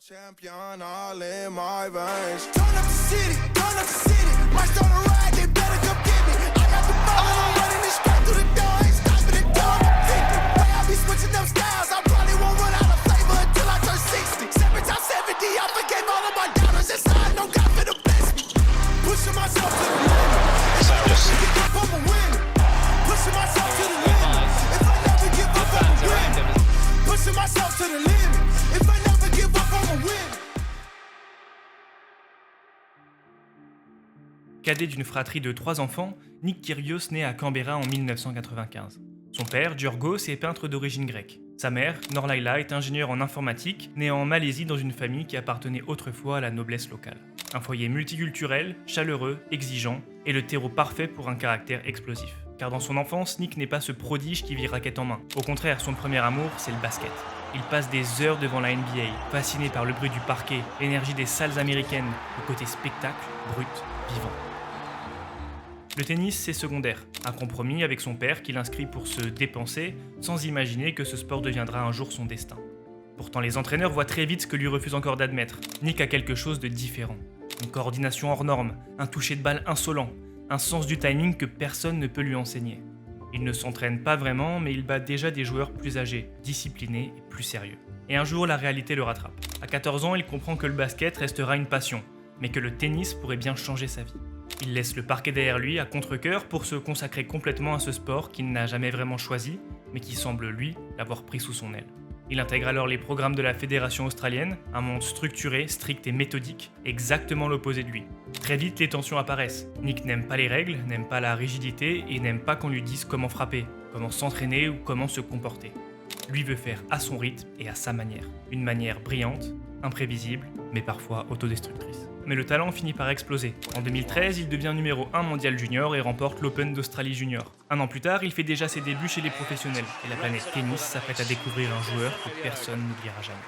Champion all in my veins. Turn up the city, turn up the city. Might start a ride, they better come get me. I got the ball, I'm running this straight through the door. Ain't stopping it, dog. Way I be switching them styles, I probably won't run out of flavor until I turn 60. 7 times 70, I forgave all of my doubters inside. No God for the best me. Pushing myself to the limit. If I never give up, I'm a winner. Pushing myself to the limit. If I never give up, I'm a winner. Pushing myself to the limit. If I never give up, I'm a winner. Cadet d'une fratrie de 3 enfants, Nick Kyrgios naît à Canberra en 1995. Son père, Giorgos, est peintre d'origine grecque. Sa mère, Norlaila, est ingénieure en informatique, née en Malaisie dans une famille qui appartenait autrefois à la noblesse locale. Un foyer multiculturel, chaleureux, exigeant, et le terreau parfait pour un caractère explosif. Car dans son enfance, Nick n'est pas ce prodige qui vit raquette en main. Au contraire, son premier amour, c'est le basket. Il passe des heures devant la NBA, fasciné par le bruit du parquet, l'énergie des salles américaines, le côté spectacle, brut, vivant. Le tennis, c'est secondaire, un compromis avec son père qui l'inscrit pour se dépenser, sans imaginer que ce sport deviendra un jour son destin. Pourtant, les entraîneurs voient très vite ce que lui refuse encore d'admettre. Nick a quelque chose de différent. Une coordination hors norme, un toucher de balle insolent, un sens du timing que personne ne peut lui enseigner. Il ne s'entraîne pas vraiment, mais il bat déjà des joueurs plus âgés, disciplinés et plus sérieux. Et un jour, la réalité le rattrape. À 14 ans, il comprend que le basket restera une passion, mais que le tennis pourrait bien changer sa vie. Il laisse le parquet derrière lui à contre-cœur pour se consacrer complètement à ce sport qu'il n'a jamais vraiment choisi, mais qui semble, lui, l'avoir pris sous son aile. Il intègre alors les programmes de la fédération australienne, un monde structuré, strict et méthodique, exactement l'opposé de lui. Très vite, les tensions apparaissent. Nick n'aime pas les règles, n'aime pas la rigidité et n'aime pas qu'on lui dise comment frapper, comment s'entraîner ou comment se comporter. Lui veut faire à son rythme et à sa manière. Une manière brillante, imprévisible, mais parfois autodestructrice. Mais le talent finit par exploser. En 2013, il devient numéro 1 mondial junior et remporte l'Open d'Australie junior. Un an plus tard, il fait déjà ses débuts chez les professionnels, et la planète tennis s'apprête à découvrir un joueur que personne n'oubliera jamais.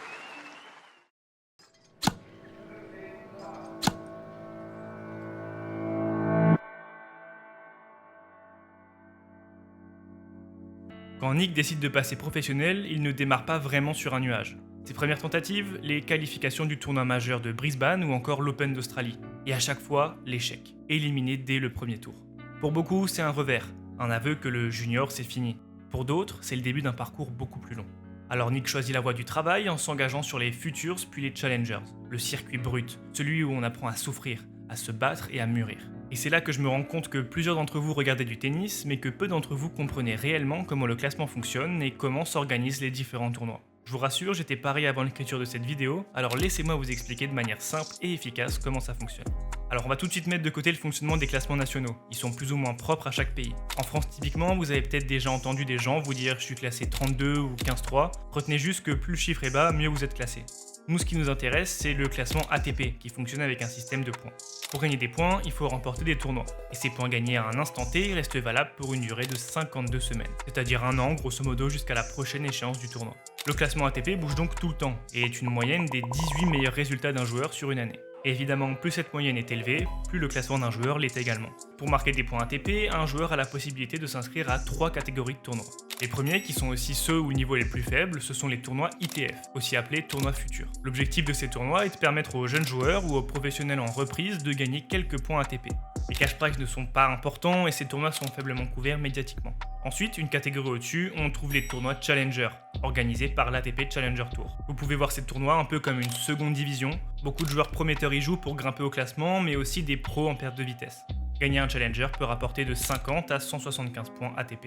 Quand Nick décide de passer professionnel, il ne démarre pas vraiment sur un nuage. Ses premières tentatives, les qualifications du tournoi majeur de Brisbane ou encore l'Open d'Australie. Et à chaque fois, l'échec, éliminé dès le premier tour. Pour beaucoup, c'est un revers, un aveu que le junior c'est fini. Pour d'autres, c'est le début d'un parcours beaucoup plus long. Alors Nick choisit la voie du travail en s'engageant sur les Futures puis les Challengers, le circuit brut, celui où on apprend à souffrir, à se battre et à mûrir. Et c'est là que je me rends compte que plusieurs d'entre vous regardaient du tennis, mais que peu d'entre vous comprenaient réellement comment le classement fonctionne et comment s'organisent les différents tournois. Je vous rassure, j'étais pareil avant l'écriture de cette vidéo, alors laissez-moi vous expliquer de manière simple et efficace comment ça fonctionne. Alors on va tout de suite mettre de côté le fonctionnement des classements nationaux, ils sont plus ou moins propres à chaque pays. En France typiquement, vous avez peut-être déjà entendu des gens vous dire je suis classé 32 ou 15-3, retenez juste que plus le chiffre est bas, mieux vous êtes classé. Nous, ce qui nous intéresse, c'est le classement ATP, qui fonctionne avec un système de points. Pour gagner des points, il faut remporter des tournois. Et ces points gagnés à un instant T restent valables pour une durée de 52 semaines, c'est-à-dire un an, grosso modo, jusqu'à la prochaine échéance du tournoi. Le classement ATP bouge donc tout le temps, et est une moyenne des 18 meilleurs résultats d'un joueur sur une année. Et évidemment, plus cette moyenne est élevée, plus le classement d'un joueur l'est également. Pour marquer des points ATP, un joueur a la possibilité de s'inscrire à 3 catégories de tournois. Les premiers, qui sont aussi ceux au niveau les plus faibles, ce sont les tournois ITF, aussi appelés tournois futurs. L'objectif de ces tournois est de permettre aux jeunes joueurs ou aux professionnels en reprise de gagner quelques points ATP. Les cash prizes ne sont pas importants et ces tournois sont faiblement couverts médiatiquement. Ensuite, une catégorie au-dessus, on trouve les tournois Challenger, organisés par l'ATP Challenger Tour. Vous pouvez voir ces tournois un peu comme une seconde division. Beaucoup de joueurs prometteurs y jouent pour grimper au classement, mais aussi des pros en perte de vitesse. Gagner un Challenger peut rapporter de 50 à 175 points ATP.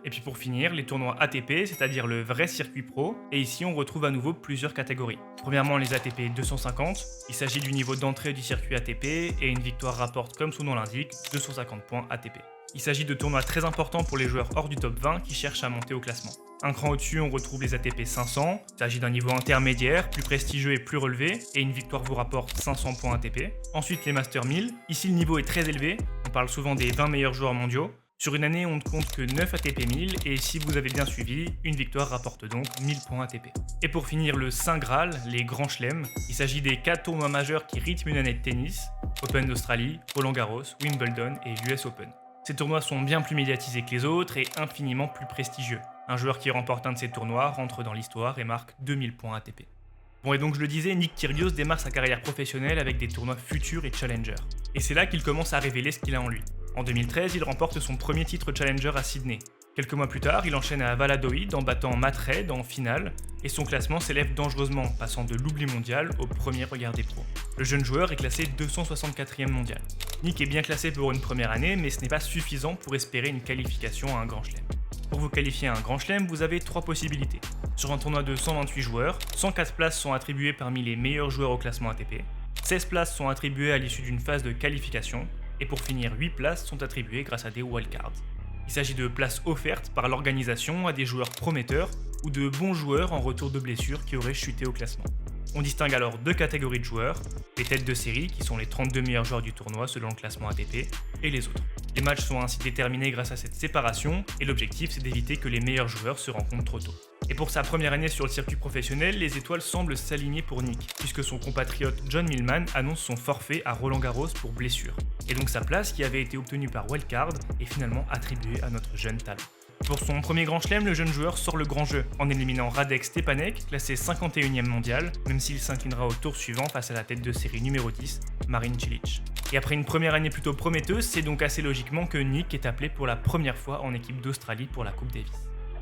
Et puis pour finir, les tournois ATP, c'est-à-dire le vrai circuit pro, et ici on retrouve à nouveau plusieurs catégories. Premièrement les ATP 250, il s'agit du niveau d'entrée du circuit ATP, et une victoire rapporte, comme son nom l'indique, 250 points ATP. Il s'agit de tournois très importants pour les joueurs hors du top 20 qui cherchent à monter au classement. Un cran au-dessus, on retrouve les ATP 500, il s'agit d'un niveau intermédiaire, plus prestigieux et plus relevé, et une victoire vous rapporte 500 points ATP. Ensuite les Master 1000, ici le niveau est très élevé, on parle souvent des 20 meilleurs joueurs mondiaux. Sur une année, on ne compte que 9 ATP 1000 et si vous avez bien suivi, une victoire rapporte donc 1000 points ATP. Et pour finir, le Saint Graal, les grands chelems, il s'agit des 4 tournois majeurs qui rythment une année de tennis, Open d'Australie, Roland Garros, Wimbledon et l'US Open. Ces tournois sont bien plus médiatisés que les autres et infiniment plus prestigieux. Un joueur qui remporte un de ces tournois rentre dans l'histoire et marque 2000 points ATP. Bon, et donc je le disais, Nick Kyrgios démarre sa carrière professionnelle avec des tournois futurs et Challenger. Et c'est là qu'il commence à révéler ce qu'il a en lui. En 2013, il remporte son premier titre Challenger à Sydney. Quelques mois plus tard, il enchaîne à Valladolid en battant Matt Reid en finale, et son classement s'élève dangereusement, passant de l'oubli mondial au premier regard des pros. Le jeune joueur est classé 264e mondial. Nick est bien classé pour une première année, mais ce n'est pas suffisant pour espérer une qualification à un grand chelem. Pour vous qualifier à un grand chelem, vous avez 3 possibilités. Sur un tournoi de 128 joueurs, 104 places sont attribuées parmi les meilleurs joueurs au classement ATP, 16 places sont attribuées à l'issue d'une phase de qualification, et pour finir, 8 places sont attribuées grâce à des wildcards. Il s'agit de places offertes par l'organisation à des joueurs prometteurs ou de bons joueurs en retour de blessures qui auraient chuté au classement. On distingue alors 2 catégories de joueurs, les têtes de série qui sont les 32 meilleurs joueurs du tournoi selon le classement ATP, et les autres. Les matchs sont ainsi déterminés grâce à cette séparation, et l'objectif c'est d'éviter que les meilleurs joueurs se rencontrent trop tôt. Et pour sa première année sur le circuit professionnel, les étoiles semblent s'aligner pour Nick, puisque son compatriote John Millman annonce son forfait à Roland-Garros pour blessure. Et donc sa place, qui avait été obtenue par wildcard, est finalement attribuée à notre jeune talent. Pour son premier grand chelem, le jeune joueur sort le grand jeu, en éliminant Radek Stepanek, classé 51e mondial, même s'il s'inclinera au tour suivant face à la tête de série numéro 10, Marin Cilic. Et après une première année plutôt prometteuse, c'est donc assez logiquement que Nick est appelé pour la première fois en équipe d'Australie pour la Coupe Davis.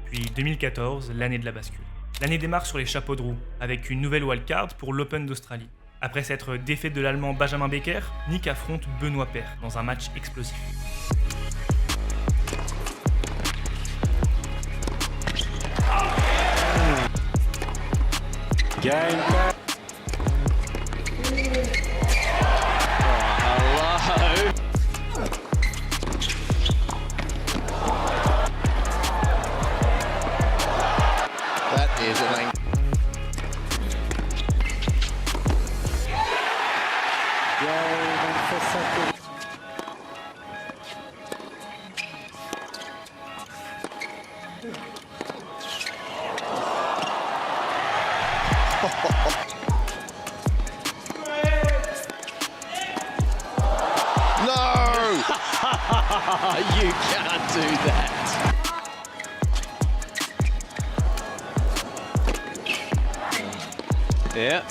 Puis 2014, l'année de la bascule. L'année démarre sur les chapeaux de roue, avec une nouvelle wildcard pour l'Open d'Australie. Après s'être défait de l'Allemand Benjamin Becker, Nick affronte Benoît Paire dans un match explosif. You can't do that. Yeah.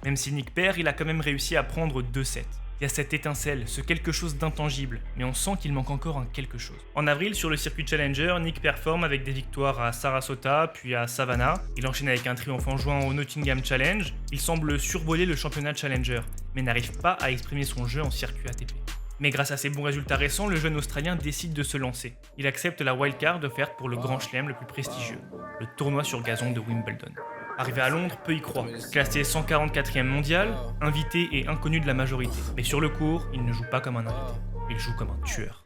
Même si Nick perd, il a quand même réussi à prendre 2 sets. Il y a cette étincelle, ce quelque chose d'intangible, mais on sent qu'il manque encore un quelque chose. En avril, sur le circuit Challenger, Nick performe avec des victoires à Sarasota, puis à Savannah. Il enchaîne avec un triomphe en juin au Nottingham Challenge. Il semble survoler le championnat Challenger, mais n'arrive pas à exprimer son jeu en circuit ATP. Mais grâce à ses bons résultats récents, le jeune Australien décide de se lancer. Il accepte la wildcard offerte pour le grand chelem le plus prestigieux, le tournoi sur gazon de Wimbledon. Arrivé à Londres, peu y croient. Classé 144e mondial, invité et inconnu de la majorité. Mais sur le court, il ne joue pas comme un invité, il joue comme un tueur.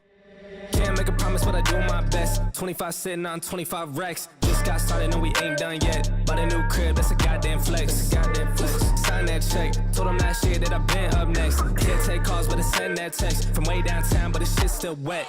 Can't make a promise, but I do my best. 25 sitting on 25 racks. Just got started, no, we ain't done yet. Bought a new crib, that's a goddamn flex. Sign that check. Told them last year that I've been up next. Can't take calls, but I send that text. From way downtown, but the shit's still wet.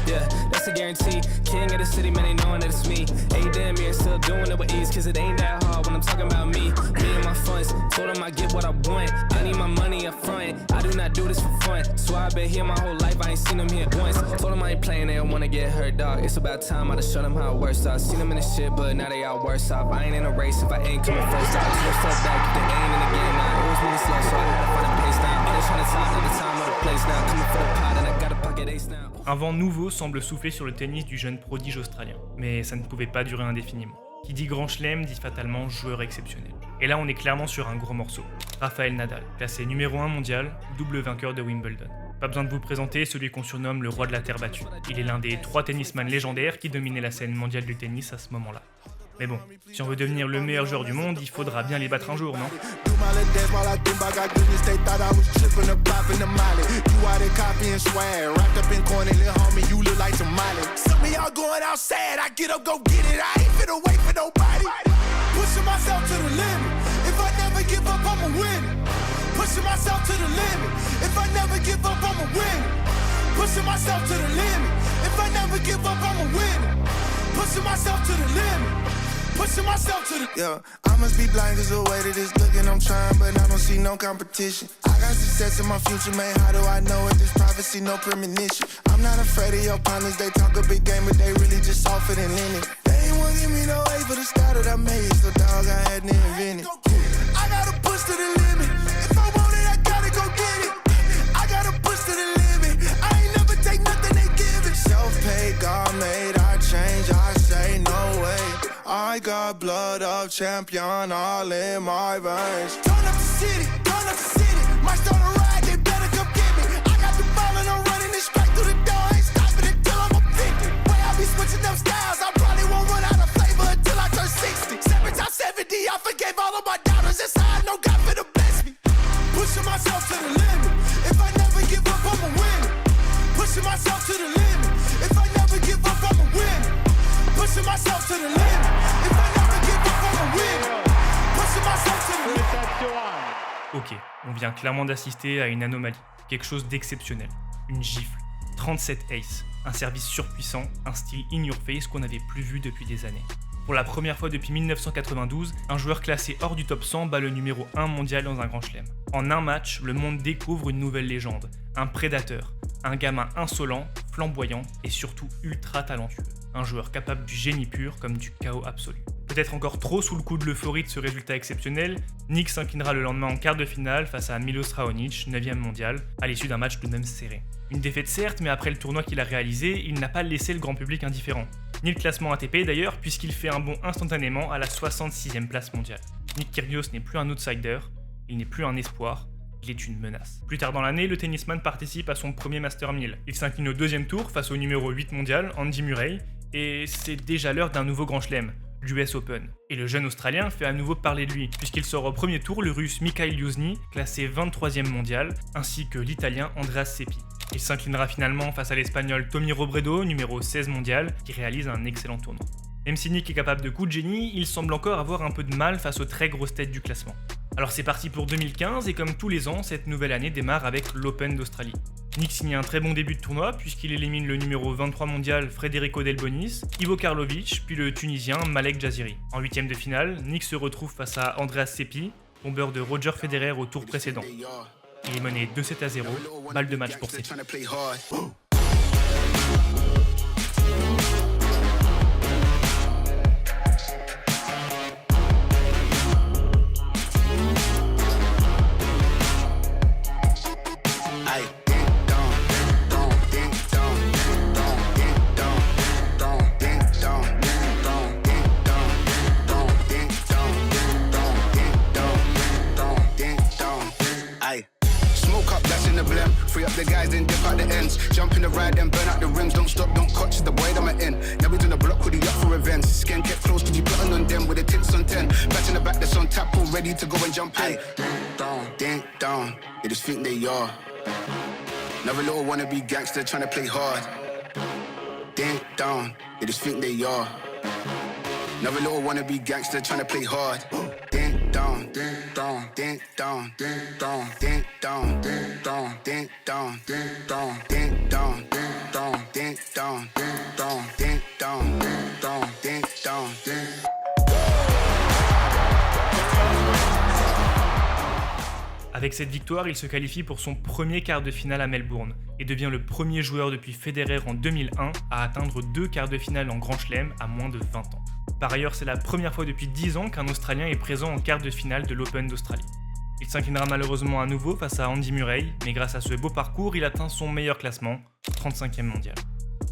Yeah, that's a guarantee. King of the city, man, they knowing that it's me. Hey, damn, you're still doing it with ease. Cause it ain't that hard when I'm talking about me. Me and my funds. Told them I get what I want. I need my money up front. I do not do this for fun. So I've been here my whole life, I ain't seen them here once. Told them I ain't playing, they don't wanna get hurt, dog. It's about time I just show them how it works. I seen them in the shit, but now they all worse off. I ain't in a race if I ain't coming first. I just step back, if they ain't in the game now. It was really slow, so I had to find a pace now. All they trying to talk at the time of the place now. Coming for the pot and I got a pocket ace now. Un vent nouveau semble souffler sur le tennis du jeune prodige australien, mais ça ne pouvait pas durer indéfiniment. Qui dit grand chelem dit fatalement joueur exceptionnel. Et là on est clairement sur un gros morceau. Rafael Nadal, classé numéro 1 mondial, double vainqueur de Wimbledon. Pas besoin de vous présenter celui qu'on surnomme le roi de la terre battue. Il est l'un des 3 tennisman légendaires qui dominaient la scène mondiale du tennis à ce moment-là. Mais bon, si on veut devenir le meilleur joueur du monde, il faudra bien les battre un jour, non ? Pushing myself to the limit. If I never give up, I'ma win. Pushing myself to the limit. If I never give up, I'ma win. Pushing myself to the limit. Pushing myself to the yeah. I must be blind cause the way that it's looking, I'm trying, but I don't see no competition. I got success in my future, man. How do I know it? This prophecy, no premonition. I'm not afraid of your partners, they talk a big game, but they really just soft it and in it. They ain't wanna give me no A for the style that I made, so dog, I had to invent it. I gotta push to the limit. If I want it, I gotta go get it. I gotta push to the limit. I ain't never take nothing they give it. Self-paid, God made, I change, I say no way. I got blood of champion all in my veins. Turn up the city, turn up the city. Might start a ride, they better come get me. I got the ball and I'm running it straight through the door. Ain't stopping until I'm a 50. Way I be switching them styles, I probably won't run out of flavor until I turn 60. 7 times 70, I forgave all of my doubters. That's how I know God finna bless me. Pushing myself to the limit. If I never give up, I'ma win it. Pushing myself to the limit. If I never give up, I'ma win it. Pushing myself to the limit. If I never give up, I'ma win it. Pushing myself to the limit. Ok, on vient clairement d'assister à une anomalie, quelque chose d'exceptionnel, une gifle, 37 aces, un service surpuissant, un style in your face qu'on n'avait plus vu depuis des années. Pour la première fois depuis 1992, un joueur classé hors du top 100 bat le numéro 1 mondial dans un grand chelem. En un match, le monde découvre une nouvelle légende, un prédateur, un gamin insolent, flamboyant et surtout ultra talentueux. Un joueur capable du génie pur comme du chaos absolu. Peut-être encore trop sous le coup de l'euphorie de ce résultat exceptionnel, Nick s'inclinera le lendemain en quart de finale face à Milos Raonic, 9e mondial, à l'issue d'un match tout de même serré. Une défaite certes, mais après le tournoi qu'il a réalisé, il n'a pas laissé le grand public indifférent. Ni le classement ATP d'ailleurs, puisqu'il fait un bond instantanément à la 66e place mondiale. Nick Kyrgios n'est plus un outsider, il n'est plus un espoir, il est une menace. Plus tard dans l'année, le tennisman participe à son premier Master 1000. Il s'incline au deuxième tour face au numéro 8 mondial, Andy Murray, et c'est déjà l'heure d'un nouveau grand chelem, l'US Open. Et le jeune Australien fait à nouveau parler de lui, puisqu'il sort au premier tour le Russe Mikhail Yuzny, classé 23e mondial, ainsi que l'Italien Andreas Seppi. Il s'inclinera finalement face à l'Espagnol Tommy Robredo, numéro 16 mondial, qui réalise un excellent tournoi. Même si Nick est capable de coups de génie, il semble encore avoir un peu de mal face aux très grosses têtes du classement. Alors c'est parti pour 2015, et comme tous les ans, cette nouvelle année démarre avec l'Open d'Australie. Nick signe un très bon début de tournoi puisqu'il élimine le numéro 23 mondial Federico Delbonis, Ivo Karlovic, puis le Tunisien Malek Jaziri. En huitième de finale, Nick se retrouve face à Andreas Seppi, tombeur de Roger Federer au tour précédent. Il est mené 2-7-0, balle de match pour Seppi. Free up the guys, then dip out the ends. Jump in the ride, then burn out the rims. Don't stop, don't coach the boy that I'm in. Now we doing the block with the up for events. Skin kept close, cause you plotting on them with the tits on 10. Batch in the back that's on tap, all ready to go and jump in. Ding down, they just think they are. Another little wannabe gangster trying to play hard. Ding down, they just think they are. Another little wannabe gangster trying to play hard. Ding down, ding down, ding down, ding down, ding down, ding down, ding down, ding down, ding down, ding down, ding down, ding down, ding down, ding down, ding down, ding. Avec cette victoire, il se qualifie pour son premier quart de finale à Melbourne et devient le premier joueur depuis Federer en 2001 à atteindre 2 quarts de finale en Grand Chelem à moins de 20 ans. Par ailleurs, c'est la première fois depuis 10 ans qu'un Australien est présent en quart de finale de l'Open d'Australie. Il s'inclinera malheureusement à nouveau face à Andy Murray, mais grâce à ce beau parcours, il atteint son meilleur classement, 35e mondial.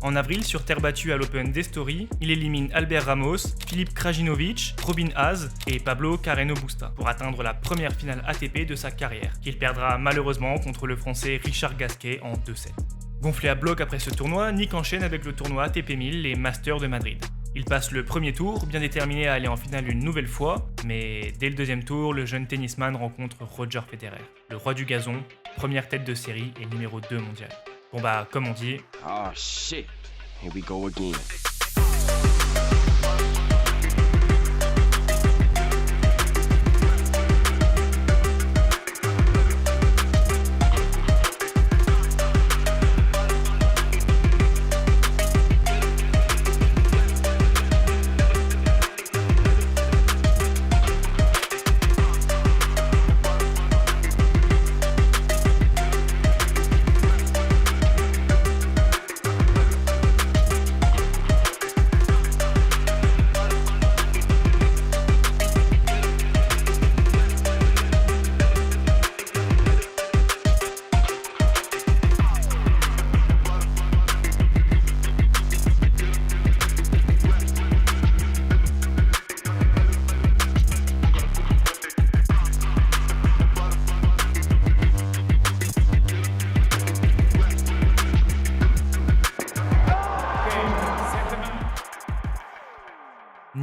En avril, sur terre battue à l'Open d'Estory, il élimine Albert Ramos, Filip Krajinovic, Robin Haase et Pablo Carreno Busta pour atteindre la première finale ATP de sa carrière, qu'il perdra malheureusement contre le français Richard Gasquet en 2-7. Gonflé à bloc après ce tournoi, Nick enchaîne avec le tournoi ATP 1000 et Masters de Madrid. Il passe le premier tour, bien déterminé à aller en finale une nouvelle fois, mais dès le deuxième tour, le jeune tennisman rencontre Roger Federer, le roi du gazon, première tête de série et numéro 2 mondial. Bon bah, comme on dit... Oh shit, here we go again.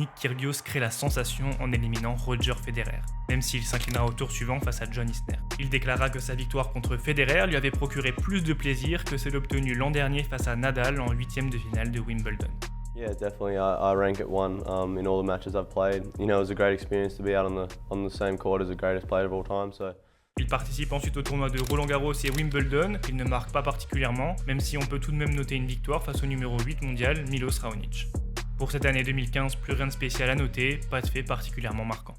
Nick Kyrgios crée la sensation en éliminant Roger Federer, même s'il s'inclinera au tour suivant face à John Isner. Il déclara que sa victoire contre Federer lui avait procuré plus de plaisir que celle obtenue l'an dernier face à Nadal en 8e de finale de Wimbledon. Yeah, definitely. I rank it one in all the matches I've played. You know, it was a great experience to be out on the same court as the greatest player of all time. So. Il participe ensuite au tournoi de Roland-Garros et Wimbledon. Il ne marque pas particulièrement, même si on peut tout de même noter une victoire face au numéro 8 mondial, Milos Raonic. Pour cette année 2015, plus rien de spécial à noter, pas de fait particulièrement marquant.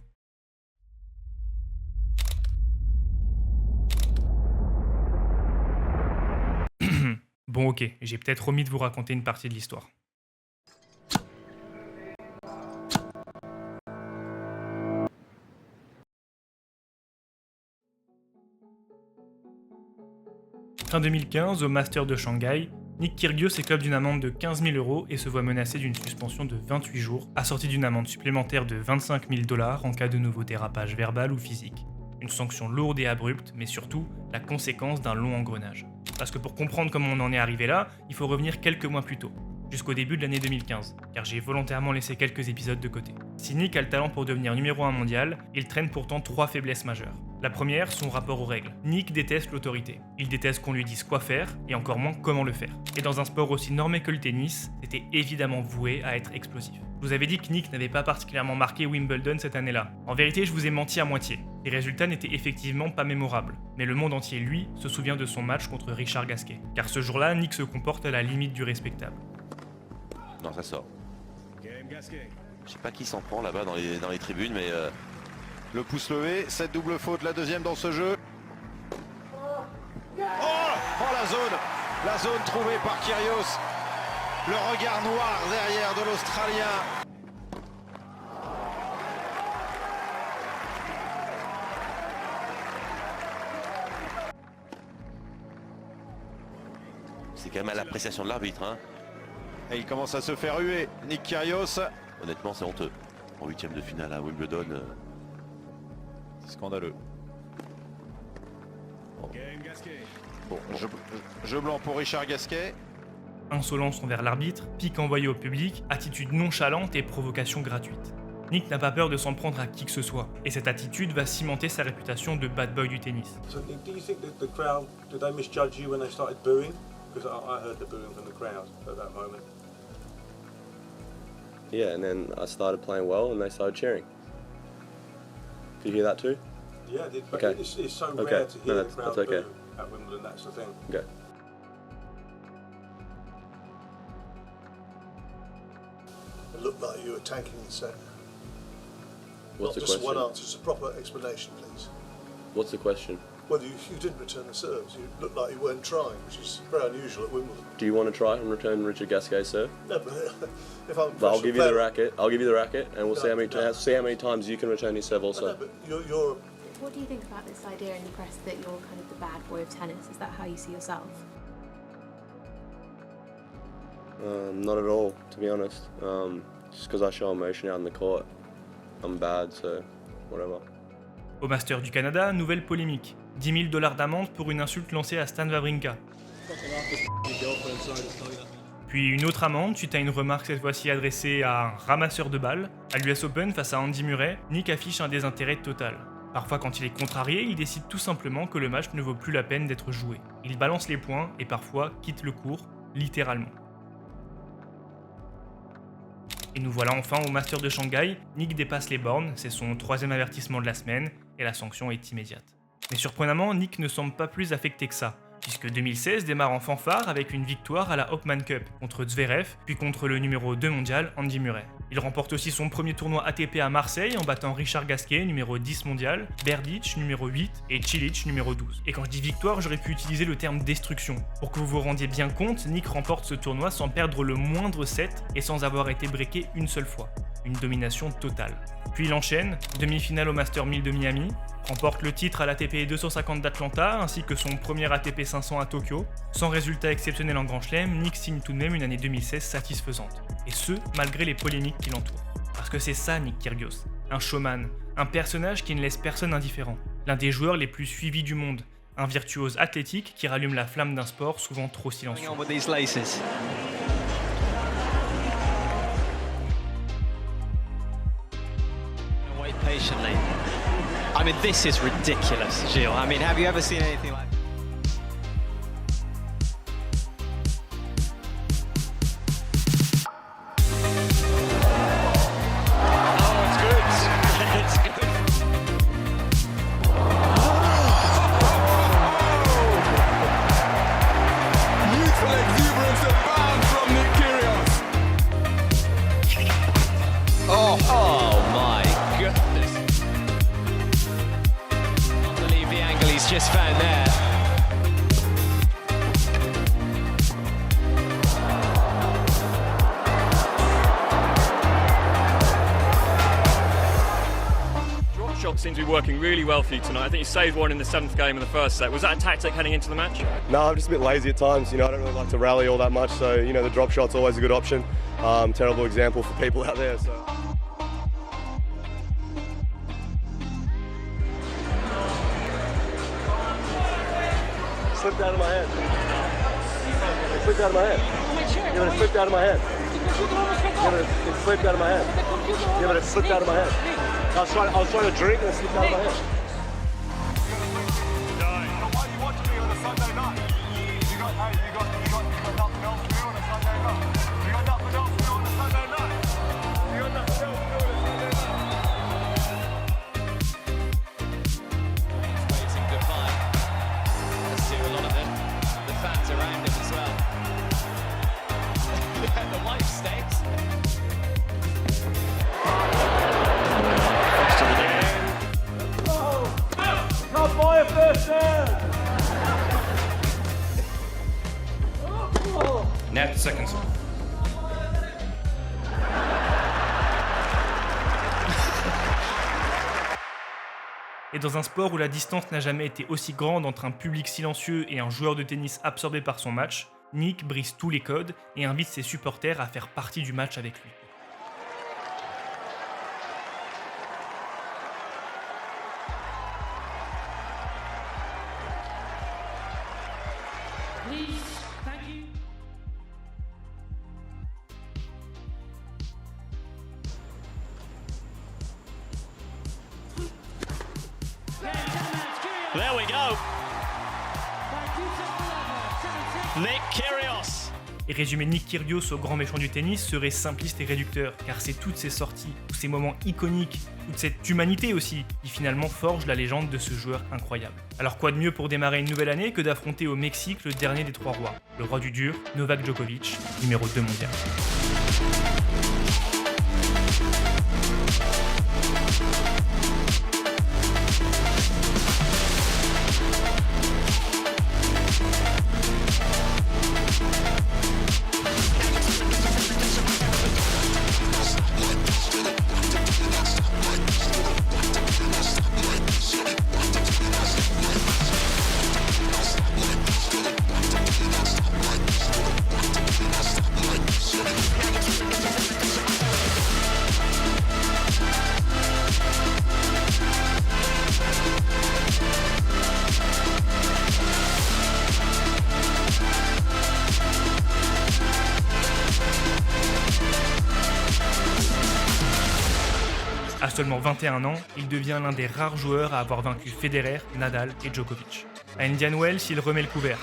Bon ok, j'ai peut-être omis de vous raconter une partie de l'histoire. Fin 2015, au Master de Shanghai, Nick Kyrgios écope d'une amende de 15 000 € et se voit menacé d'une suspension de 28 jours, assortie d'une amende supplémentaire de 25 000 $ en cas de nouveau dérapage verbal ou physique. Une sanction lourde et abrupte, mais surtout la conséquence d'un long engrenage. Parce que pour comprendre comment on en est arrivé là, il faut revenir quelques mois plus tôt, jusqu'au début de l'année 2015, car j'ai volontairement laissé quelques épisodes de côté. Si Nick a le talent pour devenir numéro 1 mondial, il traîne pourtant 3 faiblesses majeures. La première, son rapport aux règles. Nick déteste l'autorité. Il déteste qu'on lui dise quoi faire, et encore moins comment le faire. Et dans un sport aussi normé que le tennis, c'était évidemment voué à être explosif. Je vous avais dit que Nick n'avait pas particulièrement marqué Wimbledon cette année-là. En vérité, je vous ai menti à moitié. Les résultats n'étaient effectivement pas mémorables. Mais le monde entier, lui, se souvient de son match contre Richard Gasquet. Car ce jour-là, Nick se comporte à la limite du respectable. Non, ça sort. Je sais pas qui s'en prend là-bas dans les tribunes, mais le pouce levé, cette double faute, la deuxième dans ce jeu. Oh, la zone trouvée par Kyrgios. Le regard noir derrière de l'Australien. c'est quand même à l'appréciation de l'arbitre. Hein. Et il commence à se faire huer, Nick Kyrgios. Honnêtement, c'est honteux. En 8e de finale à Wimbledon. C'est scandaleux. Bon, jeu blanc pour Richard Gasquet. Insolence envers l'arbitre, pique envoyé au public, attitude nonchalante et provocation gratuite. Nick n'a pas peur de s'en prendre à qui que ce soit, et cette attitude va cimenter sa réputation de bad boy du tennis. So, do you think that the crowd, did they misjudge you when they started booing? Because I heard the booing from the crowd at that moment. Yeah, and then I started playing well and they started cheering. Did you hear that too? Yeah, I did, but Okay. it's so Okay. rare to hear No, the crowd that's okay. boo at Wimbledon, that's the thing. Okay. It looked like you were tanking the set. What's Not the just question? one answer, just a proper explanation, please. What's the question? Well, you didn't return the serves. You looked like you weren't trying, which is very unusual at Wimbledon. Do you want to try and return Richard Gasquet's serve? No, but if I'm a But I'll give you the professional racket. I'll give you the racket, and we'll see how many No. see how many times you can return his serve player, also. no, but you're What do you think about this idea in the press that you're kind of the bad boy of tennis? Is that how you see yourself? Not at all, to be honest. Just because I show emotion out on the court, I'm bad, so whatever. Au Master du Canada, nouvelle polémique. $10 000 d'amende pour une insulte lancée à Stan Wawrinka. Puis une autre amende suite à une remarque cette fois-ci adressée à un ramasseur de balles. À l'US Open face à Andy Murray, Nick affiche un désintérêt total. Parfois quand il est contrarié, il décide tout simplement que le match ne vaut plus la peine d'être joué. Il balance les points et parfois quitte le court, littéralement. Et nous voilà enfin au Master de Shanghai. Nick dépasse les bornes, c'est son 3e avertissement de la semaine et la sanction est immédiate. Mais surprenamment, Nick ne semble pas plus affecté que ça, puisque 2016 démarre en fanfare avec une victoire à la Hopman Cup contre Zverev, puis contre le numéro 2 mondial Andy Murray. Il remporte aussi son premier tournoi ATP à Marseille en battant Richard Gasquet, numéro 10 mondial, Berdych, numéro 8 et Cilic, numéro 12. Et quand je dis victoire, j'aurais pu utiliser le terme destruction. Pour que vous vous rendiez bien compte, Nick remporte ce tournoi sans perdre le moindre set et sans avoir été breaké une seule fois. Une domination totale. Puis il enchaîne, demi-finale au Master 1000 de Miami, remporte le titre à l'ATP 250 d'Atlanta ainsi que son premier ATP 500 à Tokyo. Sans résultat exceptionnel en Grand Chelem, Nick signe tout de même une année 2016 satisfaisante. Et ce, malgré les polémiques qui l'entourent. Parce que c'est ça Nick Kyrgios, un showman, un personnage qui ne laisse personne indifférent, l'un des joueurs les plus suivis du monde, un virtuose athlétique qui rallume la flamme d'un sport souvent trop silencieux. situation lately. I mean, this is ridiculous, Gilles. I mean, have you ever seen anything like this? Just found there. Drop shot seems to be working really well for you tonight. I think you saved one in the 7th game of the first set. Was that a tactic heading into the match? No, I'm just a bit lazy at times. I don't really like to rally all that much. So, the drop shot's always a good option. Terrible example for people out there. So. Slipped out of my hand. It slipped out of my hand. Yeah, but it slipped out of my hand. Yeah, but it slipped out of my hand. Yeah, but it slipped out of my hand. I was trying to drink and it slipped out of my hand. Why do you want to be on a Sunday night? You got nothing else to do on a Sunday night. You got nothing else to do on a Sunday night. You got nothing else to do on a Sunday night. He's waiting goodbye. A lot of it. The fans around him as well. Yeah, the wife stays. Can't buy a first down. Net seconds. Et dans un sport où la distance n'a jamais été aussi grande entre un public silencieux et un joueur de tennis absorbé par son match, Nick brise tous les codes et invite ses supporters à faire partie du match avec lui. There we go. Nick Kyrgios. Et résumer Nick Kyrgios au grand méchant du tennis serait simpliste et réducteur, car c'est toutes ces sorties, tous ces moments iconiques, toute cette humanité aussi, qui finalement forgent la légende de ce joueur incroyable. Alors quoi de mieux pour démarrer une nouvelle année que d'affronter au Mexique le dernier des trois rois, le roi du dur, Novak Djokovic, numéro 2 mondial. À seulement 21 ans, il devient l'un des rares joueurs à avoir vaincu Federer, Nadal et Djokovic. À Indian Wells, il remet le couvert.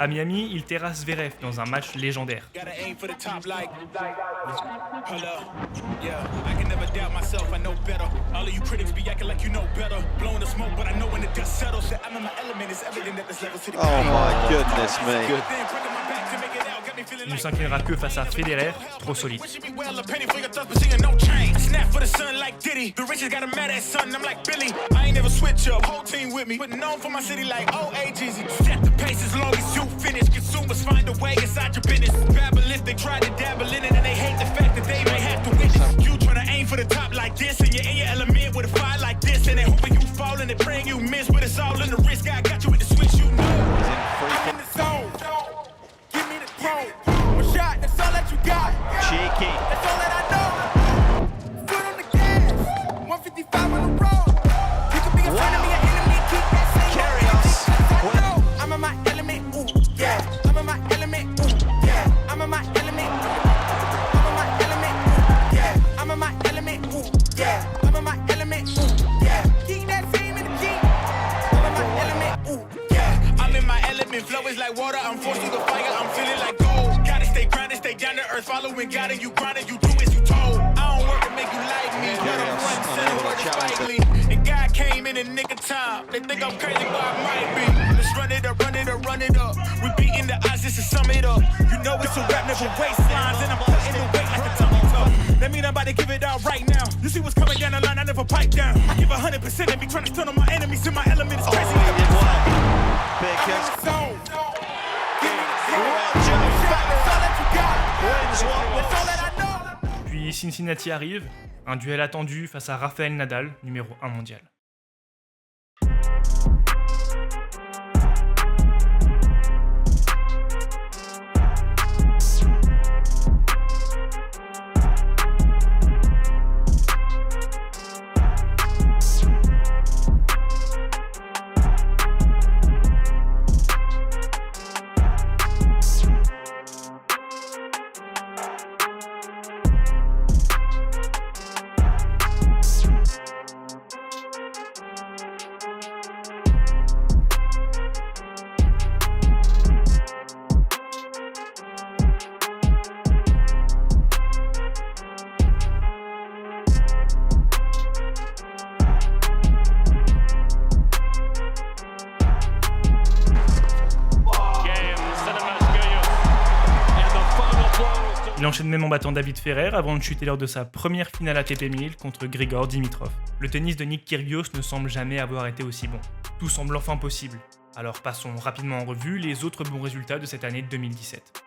À Miami, il terrasse Zverev dans un match légendaire. Gotta aim for the top like. Hold up. Yeah, I can never doubt myself, I know better. All of you critics be acting like you know better. Blowing the smoke, but I know when the dust settles. That I'm in my element, it's evident that there's levels to the Oh my goodness me. Then cracking my back to make it out, got me feeling Il ne like. s'inclinera que face à Federer, trop solide. Wishing me well, a penny for your thoughts, but seeing no change. Snap for the sun like Diddy. The riches got a mad ass son, I'm like Billy. I ain't never switch up, whole team with me. But known for my city like OAGZ. Set the pace as long as you finish. Consumers find a way inside your business. Babble if they try to dabble in it, and they hate the fact that they may have to witness. You try to aim for the top like this, and you're in your element with a fire like this. And they hoping you fall and they praying you miss, but it's all in the risk. I got you with the switch, you know. I'm in the zone. Give me the throne. One shot, that's all that you got. Cheeky. That's all that I know. Foot on the gas. 155 on the road. You can be a friend of me, an enemy, keep that same Kyrgios. I know. I'm in my element, ooh, yeah. I'm in my element, ooh, yeah. I'm in my element, I'm in my element, ooh, yeah. I'm in my element, ooh, yeah. I'm in my element, ooh, yeah. Keep that same energy. I'm in my element, ooh, yeah. I'm in my element, flow is like water. I'm forced through the fire, I'm feeling like gold. Gotta stay grounded, stay down to earth, following God, and you grinding, you do as you told. I don't work to make you like me. Let them run center where it's Spike Lee. And God came in the nick of time. They think I'm crazy, but I might be. Let's run it up, run it up, run it up. We beating the odds just to sum it up. You know it's a rap, never waistlines, and I'm putting the weight like a tummy tuck. That mean I'm about to give it out right now. You see what's coming down the line, I never pipe down. I give 100% and be trying to stun on my enemies, and my element is crazy. Puis Cincinnati arrive, un duel attendu face à Rafael Nadal, numéro 1 mondial. Il enchaîne même en battant David Ferrer avant de chuter lors de sa première finale ATP 1000 contre Grigor Dimitrov. Le tennis de Nick Kyrgios ne semble jamais avoir été aussi bon. Tout semble enfin possible. Alors passons rapidement en revue les autres bons résultats de cette année 2017.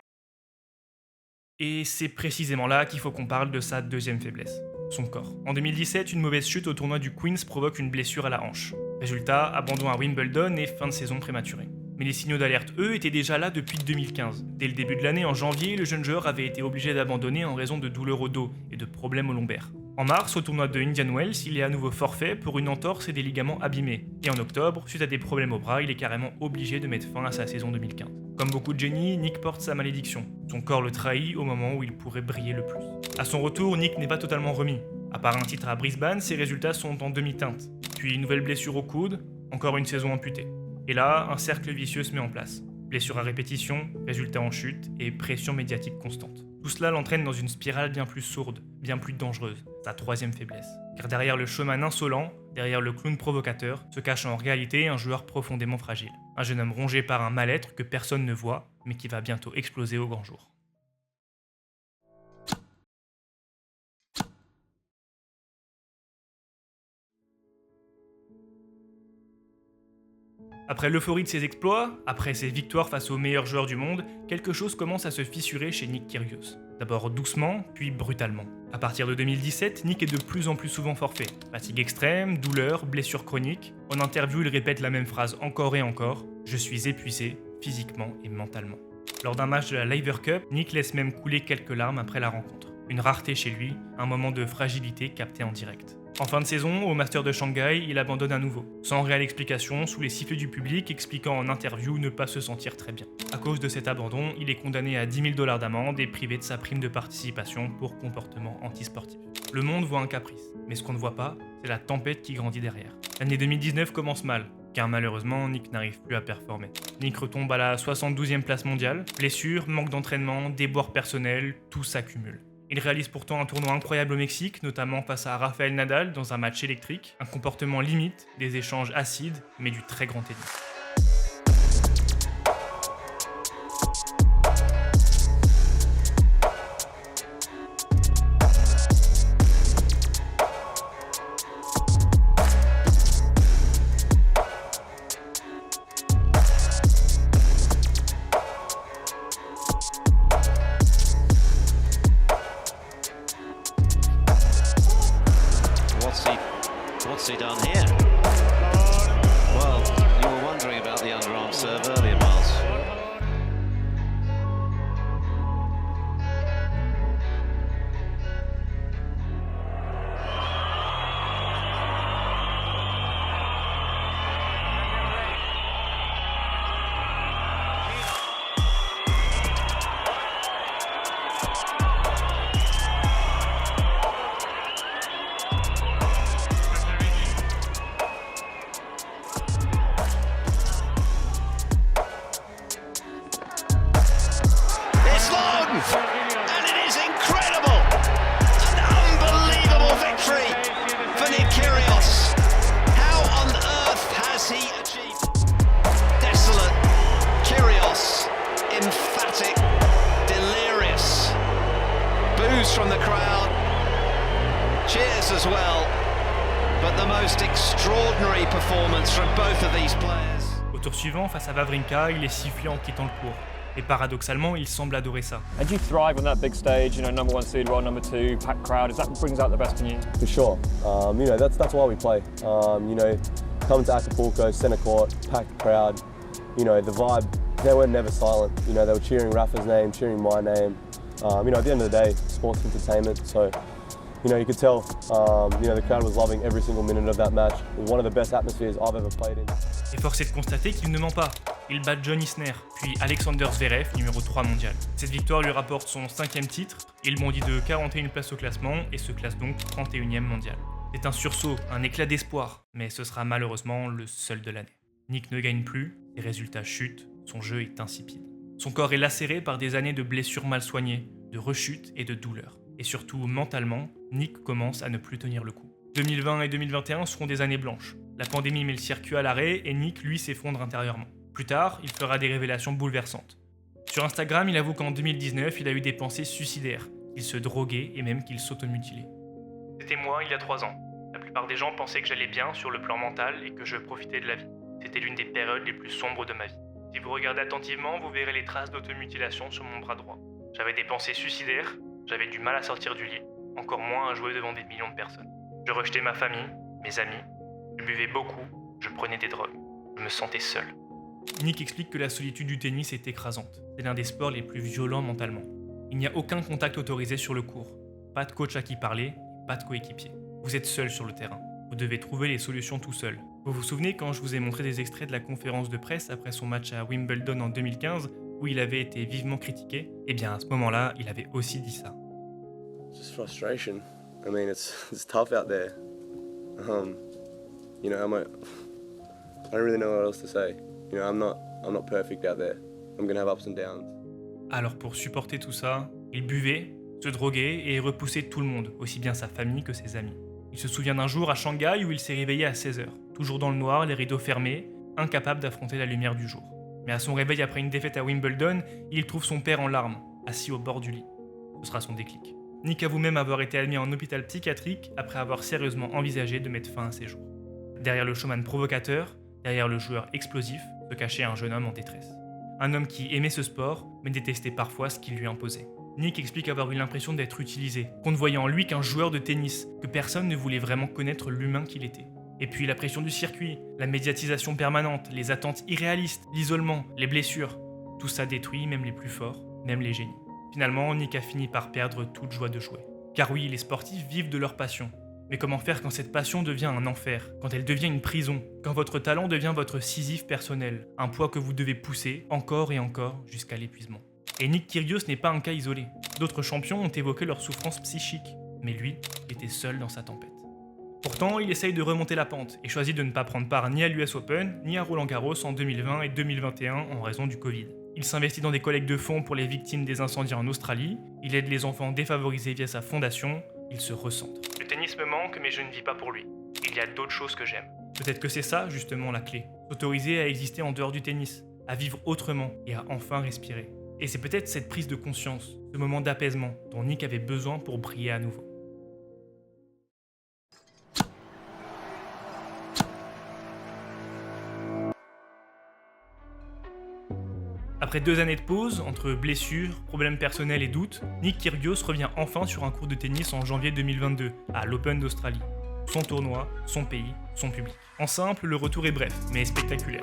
Et c'est précisément là qu'il faut qu'on parle de sa deuxième faiblesse, son corps. En 2017, une mauvaise chute au tournoi du Queens provoque une blessure à la hanche. Résultat, abandon à Wimbledon et fin de saison prématurée. Mais les signaux d'alerte, eux, étaient déjà là depuis 2015. Dès le début de l'année, en janvier, le jeune joueur avait été obligé d'abandonner en raison de douleurs au dos et de problèmes au lombaire. En mars, au tournoi de Indian Wells, il est à nouveau forfait pour une entorse et des ligaments abîmés. Et en octobre, suite à des problèmes au bras, il est carrément obligé de mettre fin à sa saison 2015. Comme beaucoup de génies, Nick porte sa malédiction. Son corps le trahit au moment où il pourrait briller le plus. À son retour, Nick n'est pas totalement remis. À part un titre à Brisbane, ses résultats sont en demi-teinte. Puis une nouvelle blessure au coude, encore une saison amputée. Et là, un cercle vicieux se met en place. Blessure à répétition, résultats en chute et pression médiatique constante. Tout cela l'entraîne dans une spirale bien plus sourde, bien plus dangereuse, sa troisième faiblesse. Car derrière le showman insolent, derrière le clown provocateur, se cache en réalité un joueur profondément fragile. Un jeune homme rongé par un mal-être que personne ne voit, mais qui va bientôt exploser au grand jour. Après l'euphorie de ses exploits, après ses victoires face aux meilleurs joueurs du monde, quelque chose commence à se fissurer chez Nick Kyrgios. D'abord doucement, puis brutalement. À partir de 2017, Nick est de plus en plus souvent forfait. Fatigue extrême, douleur, blessures chroniques. En interview, il répète la même phrase encore et encore « Je suis épuisé, physiquement et mentalement ». Lors d'un match de la Laver Cup, Nick laisse même couler quelques larmes après la rencontre. Une rareté chez lui, un moment de fragilité capté en direct. En fin de saison, au Master de Shanghai, il abandonne à nouveau, sans réelle explication, sous les sifflets du public expliquant en interview ne pas se sentir très bien. À cause de cet abandon, il est condamné à $10 000 d'amende et privé de sa prime de participation pour comportement antisportif. Le monde voit un caprice, mais ce qu'on ne voit pas, c'est la tempête qui grandit derrière. L'année 2019 commence mal. car malheureusement, Nick n'arrive plus à performer. Nick retombe à la 72e place mondiale. Blessures, manque d'entraînement, déboires personnels, tout s'accumule. Il réalise pourtant un tournoi incroyable au Mexique, notamment face à Rafael Nadal dans un match électrique, un comportement limite, des échanges acides, mais du très grand tennis. What's he done here? Well, you were wondering about the underarm serve earlier, Miles. And it is incredible! An unbelievable victory for Nick Kyrgios. How on earth has he achieved? Desolate, Kyrgios, emphatic, delirious. Boos from the crowd, cheers as well. But the most extraordinary performance from both of these players. Au tour suivant, face à Wawrinka, il est sifflé en quittant le court. Et paradoxalement, il semble adorer ça. And you thrive on that big stage, you know, number one seed, world number two, packed crowd. Is that what brings out the best in you? For sure. You know, that's why we play. You know, coming to Acapulco, centre court, packed crowd. You know, the vibe, they were never silent. You know, they were cheering Rafa's name, cheering my name. You know, at the end of the day, sports entertainment. So, you know, you could tell, you know, the crowd was loving every single minute of that match. It was one of the best atmospheres I've ever played in. Et force est de constater qu'il ne ment pas. Il bat John Isner, puis Alexander Zverev, numéro 3 mondial. Cette victoire lui rapporte son 5e titre, il bondit de 41 places au classement et se classe donc 31e mondial. C'est un sursaut, un éclat d'espoir, mais ce sera malheureusement le seul de l'année. Nick ne gagne plus, les résultats chutent, son jeu est insipide. Son corps est lacéré par des années de blessures mal soignées, de rechutes et de douleurs. Et surtout, mentalement, Nick commence à ne plus tenir le coup. 2020 et 2021 seront des années blanches. La pandémie met le circuit à l'arrêt et Nick, lui, s'effondre intérieurement. Plus tard, il fera des révélations bouleversantes. Sur Instagram, il avoue qu'en 2019, il a eu des pensées suicidaires, qu'il se droguait et même qu'il s'automutilait. C'était moi il y a 3 ans. La plupart des gens pensaient que j'allais bien sur le plan mental et que je profitais de la vie. C'était l'une des périodes les plus sombres de ma vie. Si vous regardez attentivement, vous verrez les traces d'automutilation sur mon bras droit. J'avais des pensées suicidaires, j'avais du mal à sortir du lit, encore moins à jouer devant des millions de personnes. Je rejetais ma famille, mes amis, je buvais beaucoup, je prenais des drogues. Je me sentais seul. Nick explique que la solitude du tennis est écrasante. C'est l'un des sports les plus violents mentalement. Il n'y a aucun contact autorisé sur le court. Pas de coach à qui parler, pas de coéquipier. Vous êtes seul sur le terrain. Vous devez trouver les solutions tout seul. Vous vous souvenez quand je vous ai montré des extraits de la conférence de presse après son match à Wimbledon en 2015, où il avait été vivement critiqué? Eh bien à ce moment-là, il avait aussi dit ça. Just frustration. I mean, it's tough out there. You know, I don't really know what else to say. You know, I'm not perfect out there. I'm gonna have ups and downs. Alors pour supporter tout ça, il buvait, se droguait et repoussait tout le monde, aussi bien sa famille que ses amis. Il se souvient d'un jour à Shanghai où il s'est réveillé à 16h, toujours dans le noir, les rideaux fermés, incapable d'affronter la lumière du jour. Mais à son réveil après une défaite à Wimbledon, il trouve son père en larmes, assis au bord du lit. Ce sera son déclic. Nick avoue même avoir été admis en hôpital psychiatrique après avoir sérieusement envisagé de mettre fin à ses jours. Derrière le showman provocateur, derrière le joueur explosif, se cachait un jeune homme en détresse. Un homme qui aimait ce sport, mais détestait parfois ce qu'il lui imposait. Nick explique avoir eu l'impression d'être utilisé, qu'on ne voyait en lui qu'un joueur de tennis, que personne ne voulait vraiment connaître l'humain qu'il était. Et puis la pression du circuit, la médiatisation permanente, les attentes irréalistes, l'isolement, les blessures, tout ça détruit même les plus forts, même les génies. Finalement, Nick a fini par perdre toute joie de jouer. Car oui, les sportifs vivent de leur passion. Mais comment faire quand cette passion devient un enfer, quand elle devient une prison, quand votre talent devient votre Sisyphe personnel, un poids que vous devez pousser encore et encore jusqu'à l'épuisement. Et Nick Kyrgios n'est pas un cas isolé. D'autres champions ont évoqué leur souffrance psychique, mais lui était seul dans sa tempête. Pourtant, il essaye de remonter la pente et choisit de ne pas prendre part ni à l'US Open ni à Roland-Garros en 2020 et 2021 en raison du Covid. Il s'investit dans des collectes de fonds pour les victimes des incendies en Australie, il aide les enfants défavorisés via sa fondation, il se recentre. Le tennis me manque, mais je ne vis pas pour lui. Il y a d'autres choses que j'aime. Peut-être que c'est ça, justement, la clé. S'autoriser à exister en dehors du tennis, à vivre autrement et à enfin respirer. Et c'est peut-être cette prise de conscience, ce moment d'apaisement dont Nick avait besoin pour briller à nouveau. Après 2 années de pause, entre blessures, problèmes personnels et doutes, Nick Kyrgios revient enfin sur un court de tennis en janvier 2022, à l'Open d'Australie. Son tournoi, son pays, son public. En simple, le retour est bref, mais spectaculaire.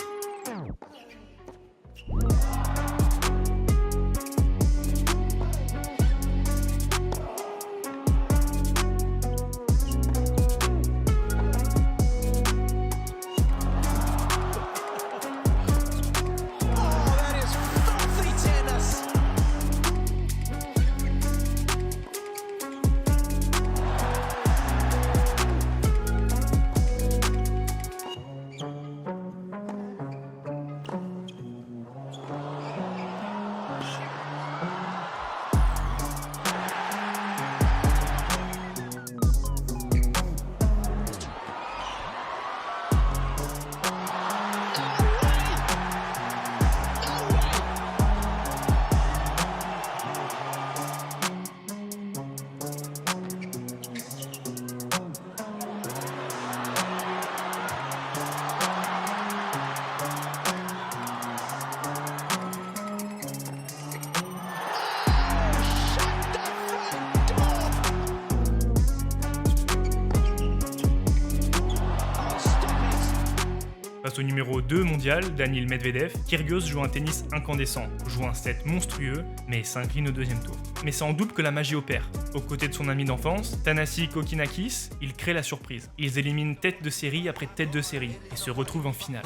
Face au numéro 2 mondial, Daniil Medvedev, Kyrgios joue un tennis incandescent, joue un set monstrueux, mais s'incline au deuxième tour. Mais c'est en double que la magie opère. Aux côtés de son ami d'enfance, Thanasi Kokinakis, il crée la surprise. Ils éliminent tête de série après tête de série et se retrouvent en finale.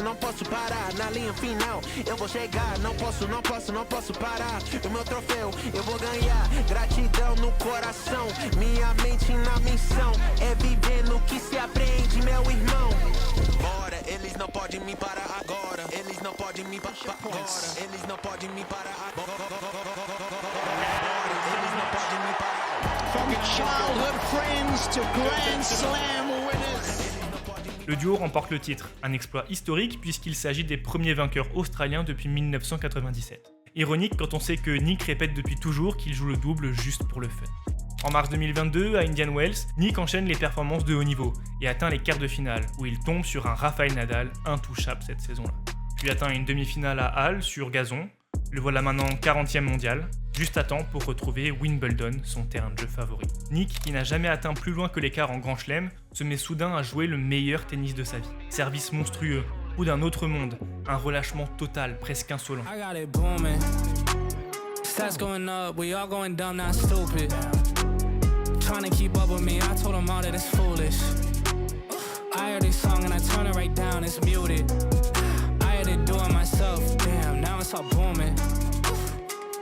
Não posso parar, na linha final eu vou chegar, não posso parar. O meu troféu eu vou ganhar, gratidão no coração. Minha mente na missão é viver no que se aprende, meu irmão. Bora, eles não podem me parar agora. Eles não podem me parar agora. Eles não podem me parar agora. Eles não podem me parar. From childhood friends to Grand Slam winners. Le duo remporte le titre, un exploit historique puisqu'il s'agit des premiers vainqueurs australiens depuis 1997. Ironique quand on sait que Nick répète depuis toujours qu'il joue le double juste pour le fun. En mars 2022, à Indian Wells, Nick enchaîne les performances de haut niveau et atteint les quarts de finale, où il tombe sur un Rafael Nadal intouchable cette saison-là. Puis atteint une demi-finale à Halle sur gazon, le voilà maintenant 40e mondial, juste à temps pour retrouver Wimbledon, son terrain de jeu favori. Nick, qui n'a jamais atteint plus loin que l'écart en Grand Chelem, se met soudain à jouer le meilleur tennis de sa vie. Service monstrueux, ou d'un autre monde, un relâchement total, presque insolent.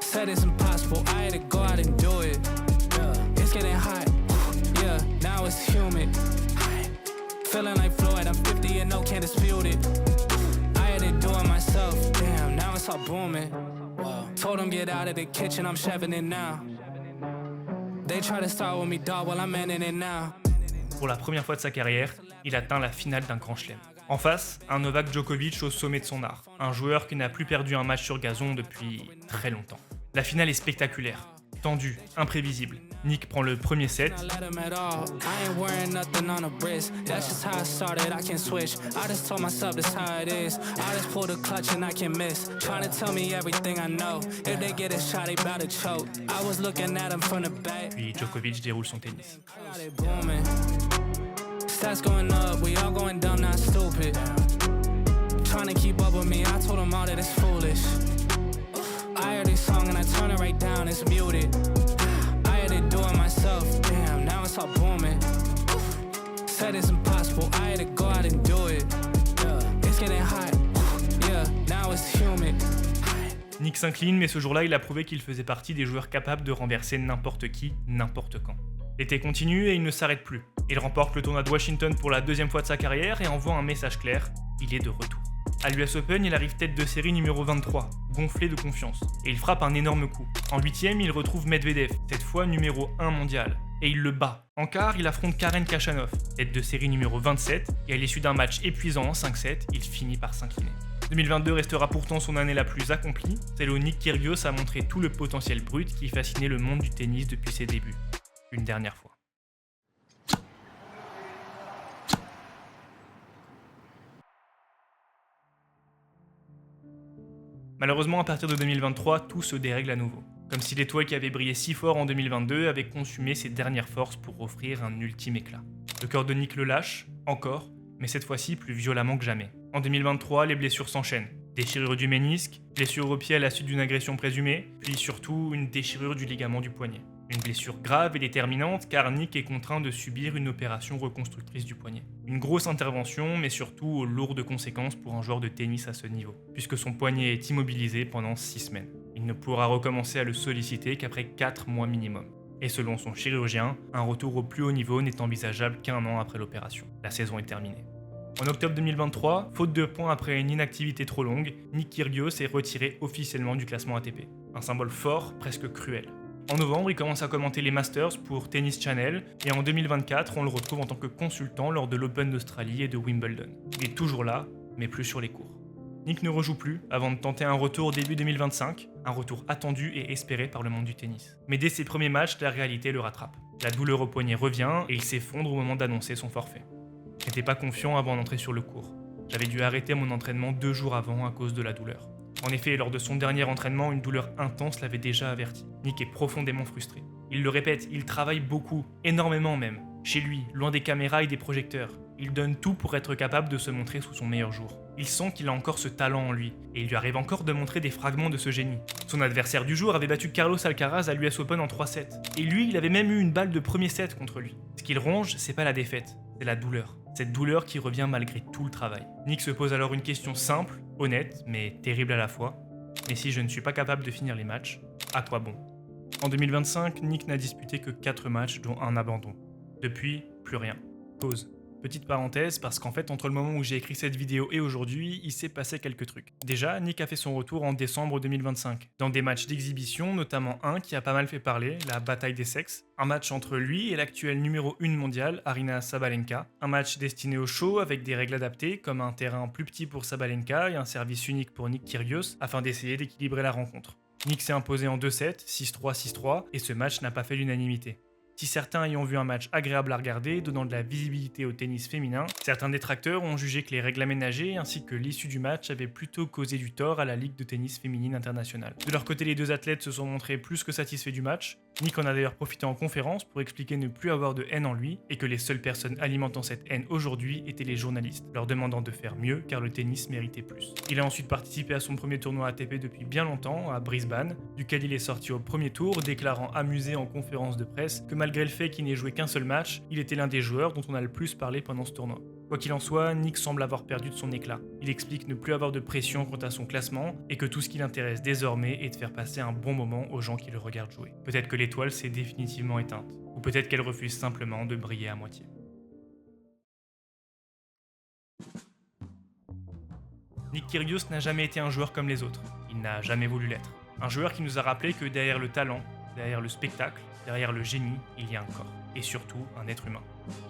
Said it's impossible, I had to go out and do it. It's getting hot, yeah, now it's humid. Feeling like Floyd, I'm 50 and no can't dispute it. I had to do it myself, damn, now it's all booming. Told them get out of the kitchen, I'm chefing it now. They try to start with me, dog, well I'm ending it now. Pour la première fois de sa carrière, il atteint la finale d'un Grand Chelem. En face, un Novak Djokovic au sommet de son art, un joueur qui n'a plus perdu un match sur gazon depuis très longtemps. La finale est spectaculaire, tendue, imprévisible. Nick prend le premier set. Puis Djokovic déroule son tennis. Stats going up, we all going dumb, not stupid. Trying to keep up with me, I told them all that it's foolish. Well, I had to go out and do it. Yeah, it's getting hot. Yeah, now it's humid. Nick s'incline, mais ce jour-là, il a prouvé qu'il faisait partie des joueurs capables de renverser n'importe qui, n'importe quand. L'été continue et il ne s'arrête plus. Il remporte le tournoi de Washington pour la deuxième fois de sa carrière et envoie un message clair, il est de retour. À l'US Open, il arrive tête de série numéro 23, gonflé de confiance, et il frappe un énorme coup. En 8ème, il retrouve Medvedev, cette fois numéro 1 mondial, et il le bat. En quart, il affronte Karen Khachanov, tête de série numéro 27, et à l'issue d'un match épuisant en 5-7, il finit par s'incliner. 2022 restera pourtant son année la plus accomplie, celle où Nick Kyrgios a montré tout le potentiel brut qui fascinait le monde du tennis depuis ses débuts. Une dernière fois. Malheureusement, à partir de 2023, tout se dérègle à nouveau. Comme si l'étoile qui avait brillé si fort en 2022 avait consumé ses dernières forces pour offrir un ultime éclat. Le corps de Nick le lâche, encore, mais cette fois-ci plus violemment que jamais. En 2023, les blessures s'enchaînent. Déchirure du ménisque, blessure au pied à la suite d'une agression présumée, puis surtout une déchirure du ligament du poignet. Une blessure grave et déterminante car Nick est contraint de subir une opération reconstructrice du poignet. Une grosse intervention, mais surtout aux lourdes conséquences pour un joueur de tennis à ce niveau, puisque son poignet est immobilisé pendant 6 semaines. Il ne pourra recommencer à le solliciter qu'après 4 mois minimum. Et selon son chirurgien, un retour au plus haut niveau n'est envisageable qu'1 an après l'opération. La saison est terminée. En octobre 2023, faute de points après une inactivité trop longue, Nick Kyrgios est retiré officiellement du classement ATP. Un symbole fort, presque cruel. En novembre, il commence à commenter les Masters pour Tennis Channel, et en 2024, on le retrouve en tant que consultant lors de l'Open d'Australie et de Wimbledon. Il est toujours là, mais plus sur les cours. Nick ne rejoue plus avant de tenter un retour début 2025, un retour attendu et espéré par le monde du tennis. Mais dès ses premiers matchs, la réalité le rattrape. La douleur au poignet revient et il s'effondre au moment d'annoncer son forfait. Je n'étais pas confiant avant d'entrer sur le court. J'avais dû arrêter mon entraînement 2 jours avant à cause de la douleur. En effet, lors de son dernier entraînement, une douleur intense l'avait déjà averti. Nick est profondément frustré. Il le répète, il travaille beaucoup, énormément même. Chez lui, loin des caméras et des projecteurs. Il donne tout pour être capable de se montrer sous son meilleur jour. Il sent qu'il a encore ce talent en lui, et il lui arrive encore de montrer des fragments de ce génie. Son adversaire du jour avait battu Carlos Alcaraz à l'US Open en 3-7. Et lui, il avait même eu une balle de premier set contre lui. Ce qu'il ronge, c'est pas la défaite, c'est la douleur. Cette douleur qui revient malgré tout le travail. Nick se pose alors une question simple, honnête, mais terrible à la fois. Mais si je ne suis pas capable de finir les matchs, à quoi bon ? En 2025, Nick n'a disputé que 4 matchs, dont un abandon. Depuis, plus rien. Pause. Petite parenthèse, parce qu'en fait, entre le moment où j'ai écrit cette vidéo et aujourd'hui, il s'est passé quelques trucs. Déjà, Nick a fait son retour en décembre 2025, dans des matchs d'exhibition, notamment un qui a pas mal fait parler, la bataille des sexes, un match entre lui et l'actuelle numéro 1 mondiale, Aryna Sabalenka, un match destiné au show avec des règles adaptées, comme un terrain plus petit pour Sabalenka et un service unique pour Nick Kyrgios, afin d'essayer d'équilibrer la rencontre. Nick s'est imposé en 2-7, 6-3, 6-3, et ce match n'a pas fait l'unanimité. Si certains y ont vu un match agréable à regarder, donnant de la visibilité au tennis féminin, certains détracteurs ont jugé que les règles aménagées ainsi que l'issue du match avaient plutôt causé du tort à la Ligue de tennis féminine internationale. De leur côté, les deux athlètes se sont montrés plus que satisfaits du match. Nick en a d'ailleurs profité en conférence pour expliquer ne plus avoir de haine en lui et que les seules personnes alimentant cette haine aujourd'hui étaient les journalistes, leur demandant de faire mieux car le tennis méritait plus. Il a ensuite participé à son premier tournoi ATP depuis bien longtemps, à Brisbane, duquel il est sorti au premier tour, déclarant amusé en conférence de presse que malgré le fait qu'il n'ait joué qu'un seul match, il était l'un des joueurs dont on a le plus parlé pendant ce tournoi. Quoi qu'il en soit, Nick semble avoir perdu de son éclat. Il explique ne plus avoir de pression quant à son classement et que tout ce qui l'intéresse désormais est de faire passer un bon moment aux gens qui le regardent jouer. Peut-être que l'étoile s'est définitivement éteinte, ou peut-être qu'elle refuse simplement de briller à moitié. Nick Kyrgios n'a jamais été un joueur comme les autres. Il n'a jamais voulu l'être. Un joueur qui nous a rappelé que derrière le talent, derrière le spectacle, derrière le génie, il y a un corps, et surtout un être humain.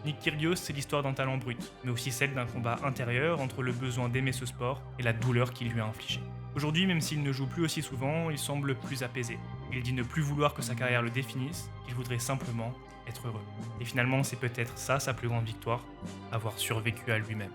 Nick Kyrgios, c'est l'histoire d'un talent brut, mais aussi celle d'un combat intérieur entre le besoin d'aimer ce sport et la douleur qu'il lui a infligée. Aujourd'hui, même s'il ne joue plus aussi souvent, il semble plus apaisé. Il dit ne plus vouloir que sa carrière le définisse, qu'il voudrait simplement être heureux. Et finalement, c'est peut-être ça sa plus grande victoire, avoir survécu à lui-même.